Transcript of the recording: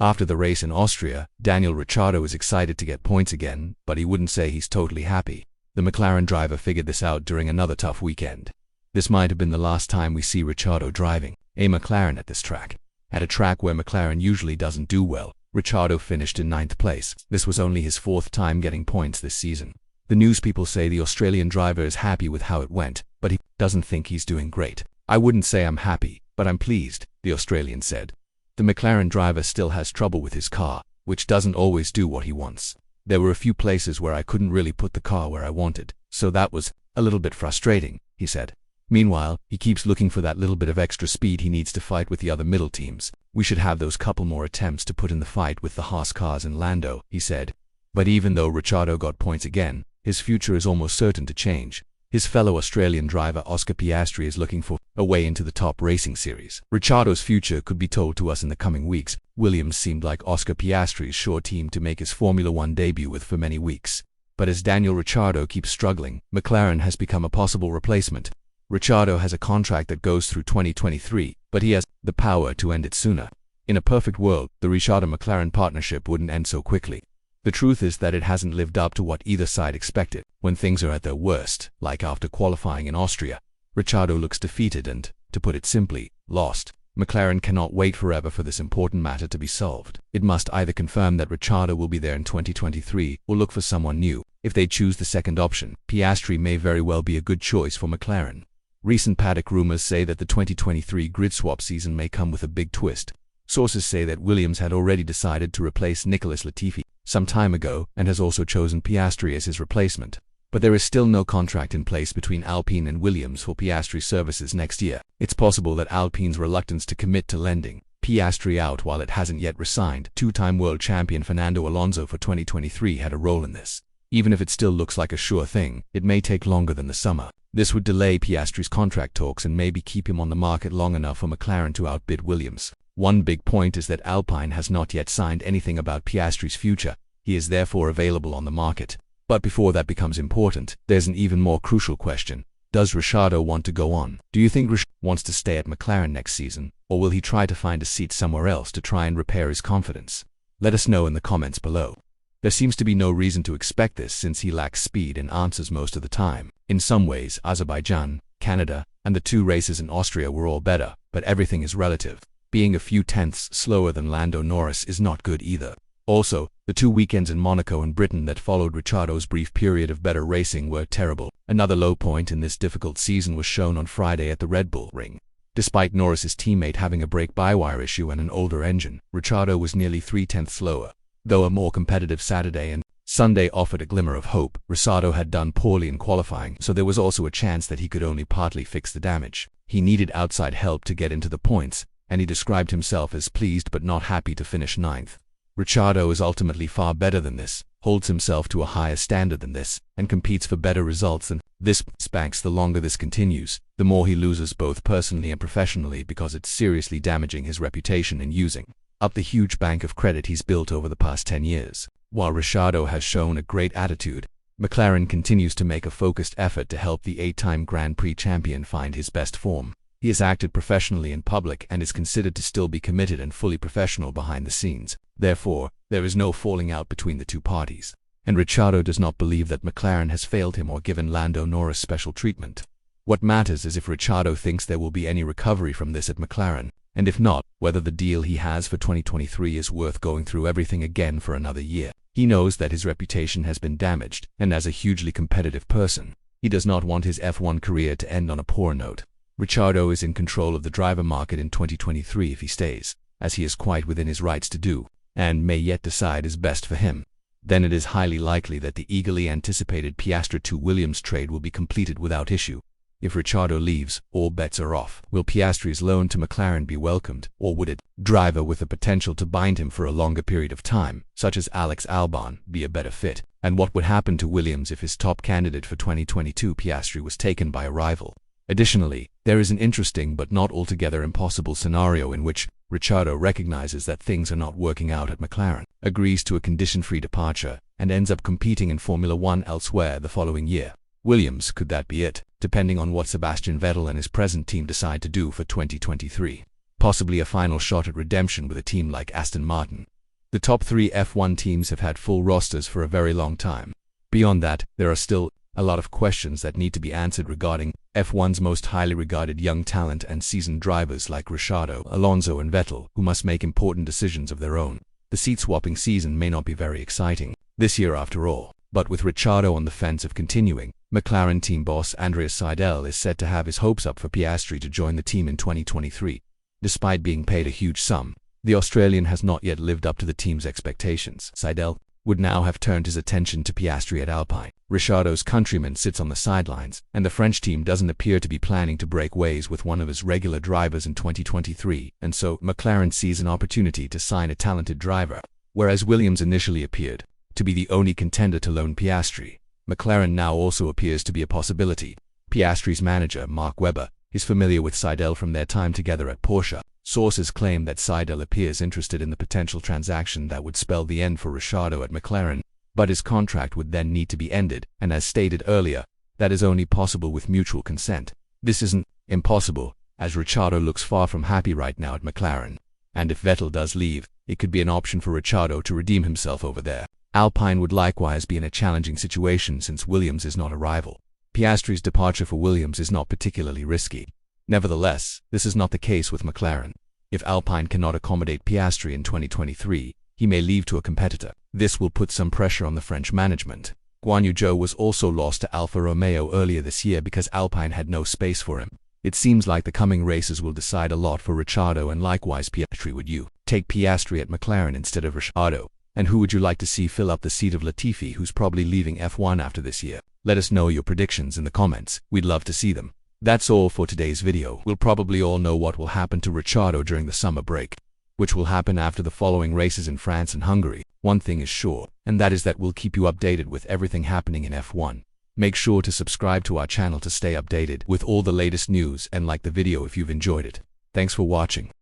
After the race in Austria, Daniel Ricciardo is excited to get points again, but he wouldn't say he's totally happy. The McLaren driver figured this out during another tough weekend. This might have been the last time we see Ricciardo driving a McLaren at this track. At a track where McLaren usually doesn't do well, Ricciardo finished in 9th place. This was only his 4th time getting points this season. The news people say the Australian driver is happy with how it went, but he doesn't think he's doing great. "I wouldn't say I'm happy, but I'm pleased," the Australian said. The McLaren driver still has trouble with his car, which doesn't always do what he wants. "There were a few places where I couldn't really put the car where I wanted, so that was a little bit frustrating," he said. Meanwhile, he keeps looking for that little bit of extra speed he needs to fight with the other middle teams. "We should have those couple more attempts to put in the fight with the Haas cars in Lando," he said. But even though Ricciardo got points again, his future is almost certain to change. His fellow Australian driver Oscar Piastri is looking for a way into the top racing series. Ricciardo's future could be told to us in the coming weeks. Williams seemed like Oscar Piastri's sure team to make his Formula One debut with for many weeks. But as Daniel Ricciardo keeps struggling, McLaren has become a possible replacement. Ricciardo has a contract that goes through 2023, but he has the power to end it sooner. In a perfect world, the Ricciardo-McLaren partnership wouldn't end so quickly. The truth is that it hasn't lived up to what either side expected. When things are at their worst, like after qualifying in Austria, Ricciardo looks defeated and, to put it simply, lost. McLaren cannot wait forever for this important matter to be solved. It must either confirm that Ricciardo will be there in 2023 or look for someone new. If they choose the second option, Piastri may very well be a good choice for McLaren. Recent paddock rumors say that the 2023 grid swap season may come with a big twist. Sources say that Williams had already decided to replace Nicholas Latifi some time ago and has also chosen Piastri as his replacement. But there is still no contract in place between Alpine and Williams for Piastri's services next year. It's possible that Alpine's reluctance to commit to lending Piastri out while it hasn't yet resigned two-time world champion Fernando Alonso for 2023 had a role in this. Even if it still looks like a sure thing, it may take longer than the summer. This would delay Piastri's contract talks and maybe keep him on the market long enough for McLaren to outbid Williams. One big point is that Alpine has not yet signed anything about Piastri's future. He is therefore available on the market. But before that becomes important, there's an even more crucial question. Does Ricciardo want to go on? Do you think Ricciardo wants to stay at McLaren next season, or will he try to find a seat somewhere else to try and repair his confidence? Let us know in the comments below. There seems to be no reason to expect this since he lacks speed and answers most of the time. In some ways, Azerbaijan, Canada, and the 2 races in Austria were all better, but everything is relative. Being a few tenths slower than Lando Norris is not good either. Also, the 2 weekends in Monaco and Britain that followed Ricciardo's brief period of better racing were terrible. Another low point in this difficult season was shown on Friday at the Red Bull Ring. Despite Norris's teammate having a brake-by-wire issue and an older engine, Ricciardo was nearly 3/10 slower. Though a more competitive Saturday and Sunday offered a glimmer of hope, Ricciardo had done poorly in qualifying, so there was also a chance that he could only partly fix the damage. He needed outside help to get into the points, and he described himself as pleased but not happy to finish 9th. Ricciardo is ultimately far better than this, holds himself to a higher standard than this, and competes for better results than this. Spanks the longer this continues, the more he loses both personally and professionally because it's seriously damaging his reputation in using up the huge bank of credit he's built over the past 10 years. While Ricciardo has shown a great attitude, McLaren continues to make a focused effort to help the 8-time Grand Prix champion find his best form. He has acted professionally in public and is considered to still be committed and fully professional behind the scenes. Therefore, there is no falling out between the 2 parties. And Ricciardo does not believe that McLaren has failed him or given Lando Norris special treatment. What matters is if Ricciardo thinks there will be any recovery from this at McLaren, and if not, whether the deal he has for 2023 is worth going through everything again for another year. He knows that his reputation has been damaged, and as a hugely competitive person, he does not want his F1 career to end on a poor note. Ricciardo is in control of the driver market in 2023 if he stays, as he is quite within his rights to do, and may yet decide is best for him. Then it is highly likely that the eagerly anticipated Piastri to Williams trade will be completed without issue. If Ricciardo leaves, all bets are off. Will Piastri's loan to McLaren be welcomed, or would a driver with the potential to bind him for a longer period of time, such as Alex Albon, be a better fit? And what would happen to Williams if his top candidate for 2022 Piastri was taken by a rival? Additionally, there is an interesting but not altogether impossible scenario in which Ricciardo recognizes that things are not working out at McLaren, agrees to a condition-free departure, and ends up competing in Formula One elsewhere the following year. Williams, could that be it, depending on what Sebastian Vettel and his present team decide to do for 2023? possibly a final shot at redemption with a team like Aston Martin. The top 3 F1 teams have had full rosters for a very long time. Beyond that, there are still a lot of questions that need to be answered regarding F1's most highly regarded young talent and seasoned drivers like Ricciardo, Alonso and Vettel, who must make important decisions of their own. The seat-swapping season may not be very exciting this year after all, but with Ricciardo on the fence of continuing, McLaren team boss Andrea Seidel is said to have his hopes up for Piastri to join the team in 2023. Despite being paid a huge sum, the Australian has not yet lived up to the team's expectations. Seidel would now have turned his attention to Piastri at Alpine. Ricciardo's countryman sits on the sidelines, and the French team doesn't appear to be planning to break ways with one of his regular drivers in 2023, and so McLaren sees an opportunity to sign a talented driver. Whereas Williams initially appeared to be the only contender to loan Piastri, McLaren now also appears to be a possibility. Piastri's manager, Mark Webber, is familiar with Seidel from their time together at Porsche. Sources claim that Seidel appears interested in the potential transaction that would spell the end for Ricciardo at McLaren, but his contract would then need to be ended, and as stated earlier, that is only possible with mutual consent. This isn't impossible, as Ricciardo looks far from happy right now at McLaren, and if Vettel does leave, it could be an option for Ricciardo to redeem himself over there. Alpine would likewise be in a challenging situation since Williams is not a rival. Piastri's departure for Williams is not particularly risky. Nevertheless, this is not the case with McLaren. If Alpine cannot accommodate Piastri in 2023, he may leave to a competitor. This will put some pressure on the French management. Guan Yu Zhou was also lost to Alfa Romeo earlier this year because Alpine had no space for him. It seems like the coming races will decide a lot for Ricciardo, and likewise Piastri. Would you take Piastri at McLaren instead of Ricciardo? And who would you like to see fill up the seat of Latifi, who's probably leaving F1 after this year? Let us know your predictions in the comments. We'd love to see them. That's all for today's video. We'll probably all know what will happen to Ricciardo during the summer break, which will happen after the following races in France and Hungary. One thing is sure, and that is that we'll keep you updated with everything happening in F1. Make sure to subscribe to our channel to stay updated with all the latest news and like the video if you've enjoyed it. Thanks for watching.